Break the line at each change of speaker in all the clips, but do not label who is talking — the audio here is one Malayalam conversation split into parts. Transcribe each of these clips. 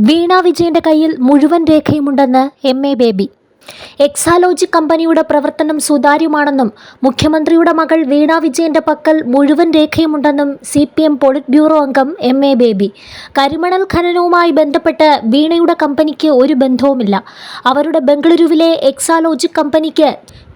വീണ വിജയന്റെ കയ്യിൽ മുഴുവൻ രേഖയുമുണ്ടെന്ന് എം.എ. ബേബി. എക്സാലോജിക് കമ്പനിയുടെ പ്രവർത്തനം സുതാര്യമാണെന്നും മുഖ്യമന്ത്രിയുടെ മകൾ വീണ വിജയന്റെ പക്കൽ മുഴുവൻ രേഖയുമുണ്ടെന്നും CPM പോളിറ്റ് ബ്യൂറോ അംഗം എം.എ. ബേബി. കരിമണൽ ഖനനവുമായി ബന്ധപ്പെട്ട് വീണയുടെ കമ്പനിക്ക് ഒരു ബന്ധവുമില്ല. അവരുടെ ബംഗളൂരുവിലെ എക്സാലോജിക് കമ്പനിക്ക്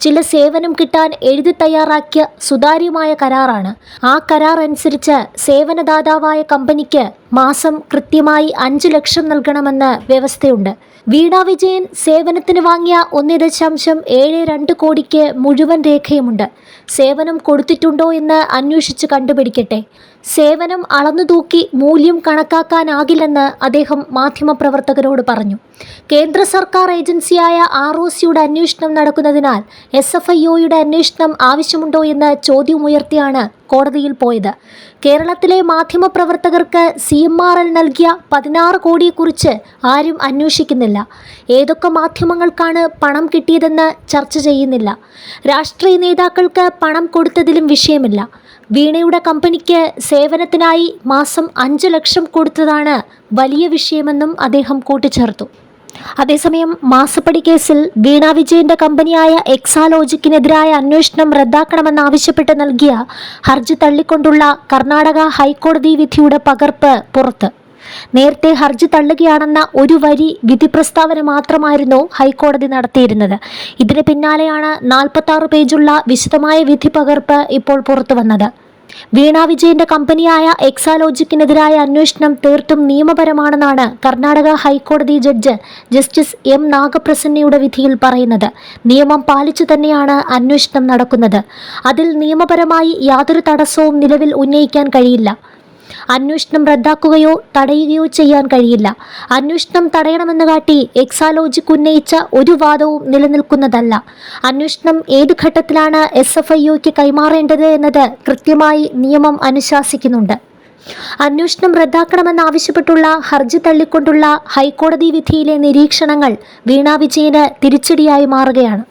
ചില സേവനം കിട്ടാൻ എഴുതി തയ്യാറാക്കിയ സുതാര്യമായ കരാറാണ്. ആ കരാർ അനുസരിച്ച് സേവനദാതാവായ കമ്പനിക്ക് മാസം കൃത്യമായി 5 ലക്ഷം നൽകണമെന്ന് വ്യവസ്ഥയുണ്ട്. വീണ വിജയൻ സേവനത്തിന് വാങ്ങിയ 1.72 കോടിക്ക് മുഴുവൻ രേഖയുമുണ്ട്. സേവനം കൊടുത്തിട്ടുണ്ടോ എന്ന് അന്വേഷിച്ച് കണ്ടുപിടിക്കട്ടെ. സേവനം അളന്നുതൂക്കി മൂല്യം കണക്കാക്കാനാകില്ലെന്ന് അദ്ദേഹം മാധ്യമപ്രവർത്തകരോട് പറഞ്ഞു. കേന്ദ്ര സർക്കാർ ഏജൻസിയായ ROCയുടെ അന്വേഷണം നടക്കുന്നതിനാൽ SFIOയുടെ അന്വേഷണം ആവശ്യമുണ്ടോ എന്ന് ചോദ്യമുയർത്തിയാണ് കോടതിയിൽ പോയത്. കേരളത്തിലെ മാധ്യമപ്രവർത്തകർക്ക് CMRL നൽകിയ 16 കോടിയെക്കുറിച്ച് ആരും അന്വേഷിക്കുന്നില്ല. ഏതൊക്കെ മാധ്യമങ്ങൾക്കാണ് പണം കിട്ടിയതെന്ന് ചർച്ച ചെയ്യുന്നില്ല. രാഷ്ട്രീയ നേതാക്കൾക്ക് പണം കൊടുത്തതിലും വിഷയമില്ല. വീണയുടെ കമ്പനിക്ക് സേവനത്തിനായി മാസം 5 ലക്ഷം കൊടുത്തതാണ് വലിയ വിഷയമെന്നും അദ്ദേഹം കൂട്ടിച്ചേർത്തു. അതേസമയം മാസപ്പടി കേസിൽ വീണ വിജയന്റെ കമ്പനിയായ എക്സാലോജിക്കിനെതിരായ അന്വേഷണം റദ്ദാക്കണമെന്നാവശ്യപ്പെട്ട് നൽകിയ ഹർജി തള്ളിക്കൊണ്ടുള്ള കർണാടക ഹൈക്കോടതി വിധിയുടെ പകർപ്പ് പുറത്ത്. നേരത്തെ ഹർജി തള്ളുകയാണെന്ന ഒരു വരി വിധി പ്രസ്താവന മാത്രമായിരുന്നു ഹൈക്കോടതി നടത്തിയിരുന്നത്. ഇതിന് പിന്നാലെയാണ് 46 പേജുള്ള വിശദമായ വിധി പകർപ്പ് ഇപ്പോൾ പുറത്തു വന്നത്. വീണ വിജയന്റെ കമ്പനിയായ എക്സാലോജിക്കിനെതിരായ അന്വേഷണം തീർത്തും നിയമപരമാണെന്നാണ് കർണാടക ഹൈക്കോടതി ജഡ്ജ് ജസ്റ്റിസ് M. നാഗപ്രസന്നയുടെ വിധിയിൽ പറയുന്നത്. നിയമം പാലിച്ചു തന്നെയാണ് അന്വേഷണം നടക്കുന്നത്. അതിൽ നിയമപരമായി യാതൊരു തടസ്സവും നിലവിൽ ഉന്നയിക്കാൻ കഴിയില്ല. അന്വേഷണം റദ്ദാക്കുകയോ തടയുകയോ ചെയ്യാൻ കഴിയില്ല. അന്വേഷണം തടയണമെന്ന് കാട്ടി എക്സാലോജിക് ഉന്നയിച്ച ഒരു വാദവും നിലനിൽക്കുന്നതല്ല. അന്വേഷണം ഏത് ഘട്ടത്തിലാണ് SFIOയ്ക്ക് കൈമാറേണ്ടത് എന്നത് കൃത്യമായി നിയമം അനുശാസിക്കുന്നുണ്ട്. അന്വേഷണം റദ്ദാക്കണമെന്നാവശ്യപ്പെട്ടുള്ള ഹർജി തള്ളിക്കൊണ്ടുള്ള ഹൈക്കോടതി വിധിയിലെ നിരീക്ഷണങ്ങൾ വീണ വിജയന് തിരിച്ചടിയായി മാറുകയാണ്.